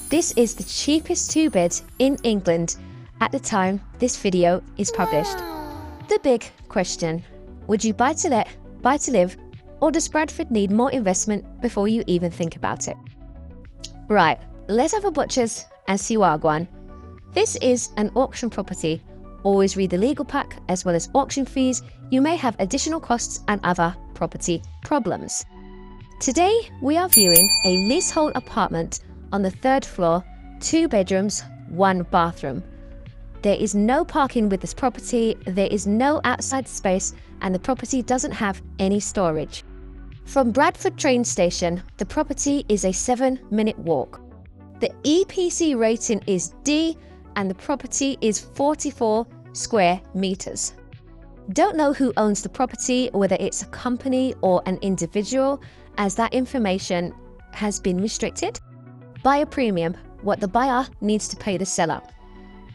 This is the cheapest 2-bed in England at the time this video is published. The big question: would you buy to let, buy to live, or does Bradford need more investment before you even think about it? Right, let's have a butchers and see what I want. This is an auction property. Always read the legal pack as well as auction fees. You may have additional costs and other property problems. Today we are viewing a leasehold apartment on the 3rd floor, 2 bedrooms, 1 bathroom. There is no parking with this property, there is no outside space, and the property doesn't have any storage. From Bradford train station, the property is a 7-minute walk. The EPC rating is D and the property is 44 square meters. Don't know who owns the property, whether it's a company or an individual, as that information has been restricted. Buyer premium: what the buyer needs to pay the seller.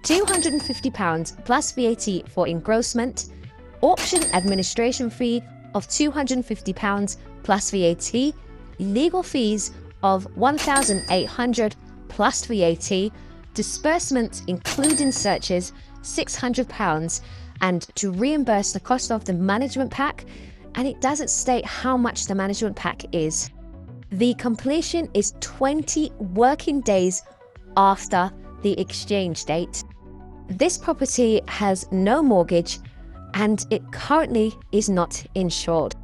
£250 plus VAT for engrossment. Auction administration fee of £250 plus VAT. Legal fees of £1,800 plus VAT. Disbursement including searches £600, and to reimburse the cost of the management pack, and it doesn't state how much the management pack is. The completion is 20 working days after the exchange date. This property has no mortgage and it currently is not insured.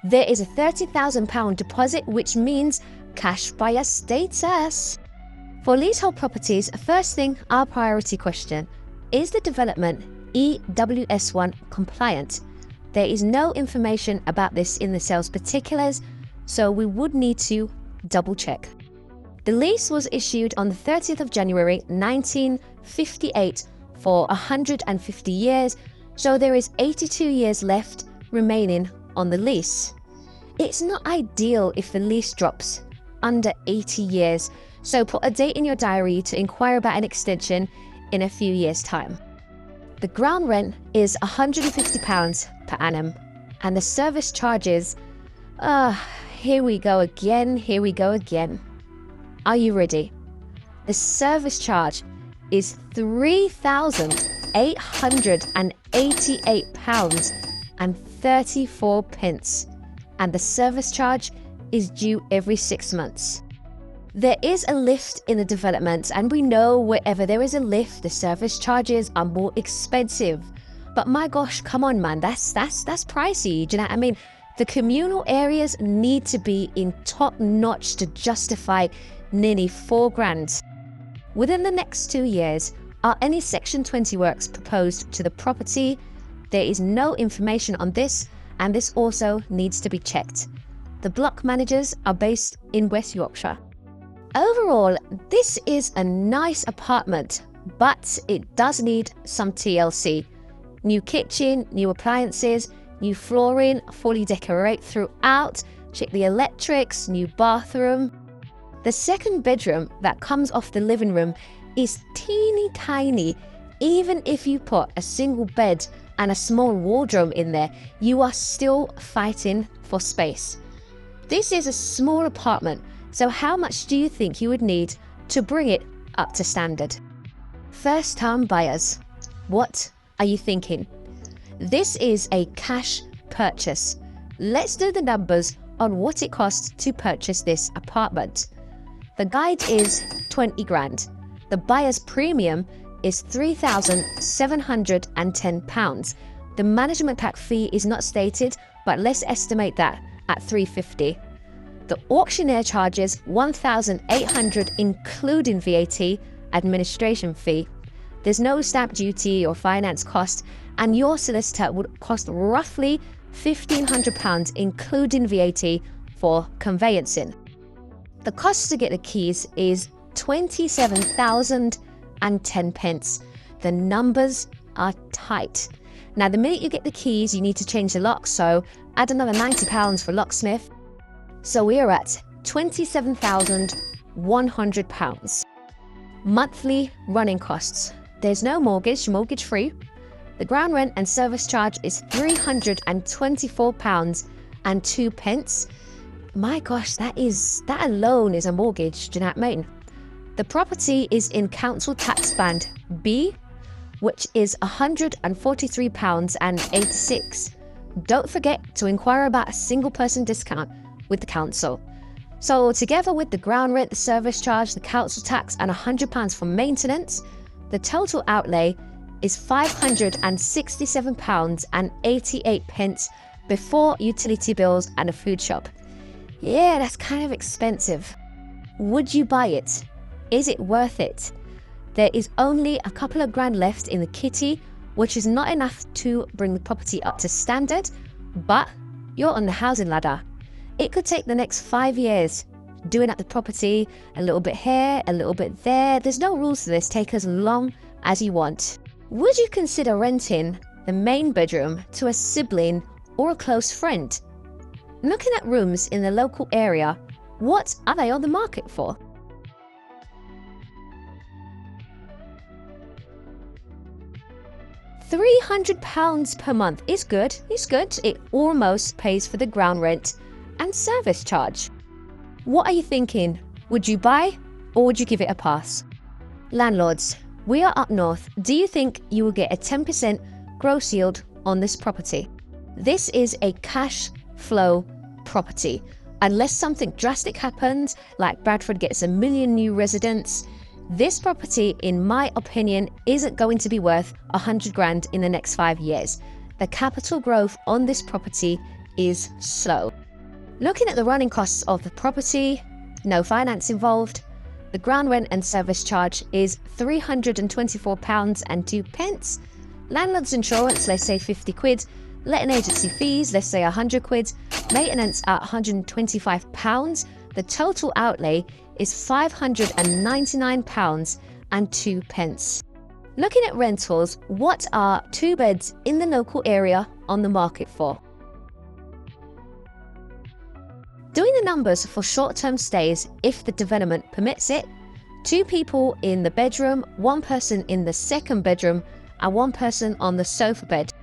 There is a £30,000 deposit, which means cash buyer status. For leasehold properties, first thing, our priority question: is the development EWS1 compliant? There is no information about this in the sales particulars, so we would need to double check. The lease was issued on the 30th of January 1958 for 150 years, so there is 82 years left remaining on the lease. It's not ideal if the lease drops under 80 years, so put a date in your diary to inquire about an extension in a few years' time. The ground rent is £150 per annum, and the service charges, here we go again. Are you ready? The service charge is £3,888.34, and the service charge is due every 6 months. There is a lift in the development, and we know wherever there is a lift, the service charges are more expensive. But my gosh, come on man, that's pricey, do you know what I mean? The communal areas need to be in top notch to justify nearly £4,000. Within the next 2 years, are any Section 20 works proposed to the property? There is no information on this, and this also needs to be checked. The block managers are based in West Yorkshire. Overall, this is a nice apartment, but it does need some TLC. New kitchen, new appliances, new flooring, fully decorate throughout, check the electrics, new bathroom. The 2nd bedroom that comes off the living room is teeny tiny. Even if you put a single bed and a small wardrobe in there, you are still fighting for space. This is a small apartment, so how much do you think you would need to bring it up to standard? First-time buyers, what are you thinking? This is a cash purchase. Let's do the numbers on what it costs to purchase this apartment. The guide is 20 grand. The buyer's premium is £3,710. The management pack fee is not stated, but let's estimate that at £350. The auctioneer charges £1,800 including VAT administration fee. There's no stamp duty or finance cost, and your solicitor would cost roughly £1,500 including VAT for conveyancing. The cost to get the keys is £27,010. The numbers are tight. Now, the minute you get the keys, you need to change the lock, so add another £90 for locksmith. So we are at £27,100. Monthly running costs. There's no mortgage free. The ground rent and service charge is £324.02. My gosh, that alone is a mortgage, do you know what I mean? The property is in council tax band B, which is £143.86. Don't forget to inquire about a single person discount with the council. So together with the ground rent, the service charge, the council tax and £100 for maintenance, the total outlay is £567.88 before utility bills and a food shop. Yeah, that's kind of expensive. Would you buy it? Is it worth it? There is only a couple of grand left in the kitty, which is not enough to bring the property up to standard, but you're on the housing ladder. It could take the next 5 years, doing up the property, a little bit here, a little bit there. There's no rules to this, take as long as you want. Would you consider renting the main bedroom to a sibling or a close friend? Looking at rooms in the local area, what are they on the market for? £300 per month is good, it's good. It almost pays for the ground rent and service charge. What are you thinking? Would you buy or would you give it a pass? Landlords, we are up north. Do you think you will get a 10% gross yield on this property? This is a cash flow property. Unless something drastic happens, like Bradford gets 1 million new residents, this property, in my opinion, isn't going to be worth 100 grand in the next 5 years. The capital growth on this property is slow. Looking at the running costs of the property, no finance involved. The ground rent and service charge is £324.02. Landlord's insurance, let's say 50 quid. Letting agency fees, let's say 100 quid. Maintenance at £125. The total outlay is £599.02. Looking at rentals, what are 2 beds in the local area on the market for? Doing the numbers for short-term stays, if the development permits it, 2 people in the bedroom, 1 person in the second bedroom, and 1 person on the sofa bed.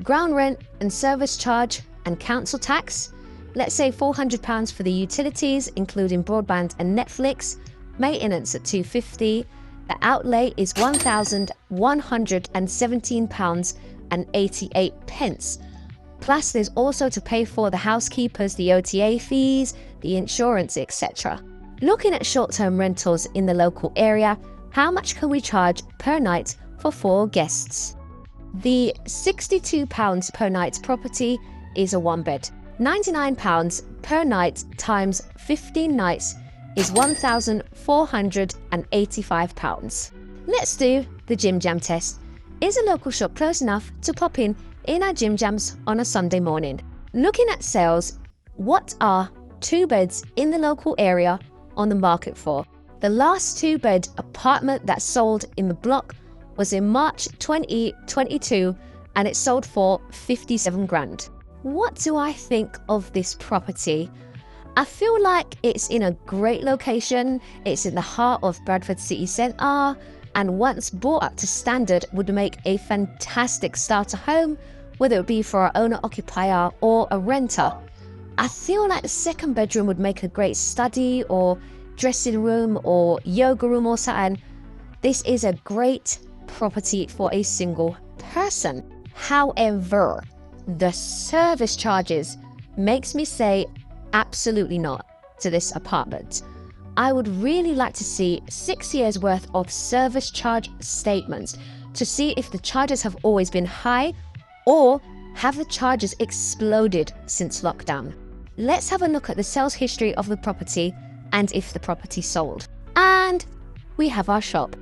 Ground rent and service charge and council tax, let's say £400 for the utilities, including broadband and Netflix, maintenance at £250. The outlay is £1,117.88. Plus, there's also to pay for the housekeepers, the OTA fees, the insurance, etc. Looking at short-term rentals in the local area, how much can we charge per night for 4 guests? The £62 per night property is a 1-bed. £99 per night times 15 nights is £1,485. Let's do the Jim Jam test. Is a local shop close enough to pop in our Jim Jams on a Sunday morning? Looking at sales, what are 2 beds in the local area on the market for? The last 2-bed apartment that sold in the block was in March 2022 and it sold for 57 grand. What do I think of this property? I feel like it's in a great location. It's in the heart of Bradford city centre, and once brought up to standard would make a fantastic starter home, whether it be for an owner-occupier or a renter. I feel like the second bedroom would make a great study or dressing room or yoga room or something. This is a great property for a single person. However, the service charges makes me say absolutely not to this apartment. I would really like to see 6 years worth of service charge statements to see if the charges have always been high or have the charges exploded since lockdown. Let's have a look at the sales history of the property and if the property sold. And we have our shop.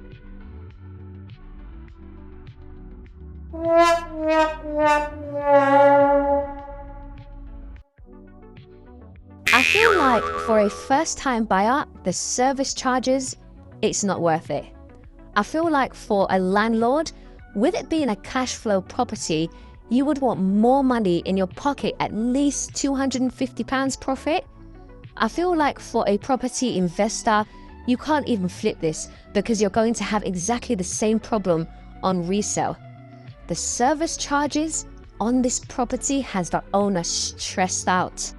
I feel like for a first-time buyer, the service charges, it's not worth it. I feel like for a landlord, with it being a cash flow property, you would want more money in your pocket, at least £250 profit. I feel like for a property investor, you can't even flip this because you're going to have exactly the same problem on resale. The service charges on this property has the owner stressed out.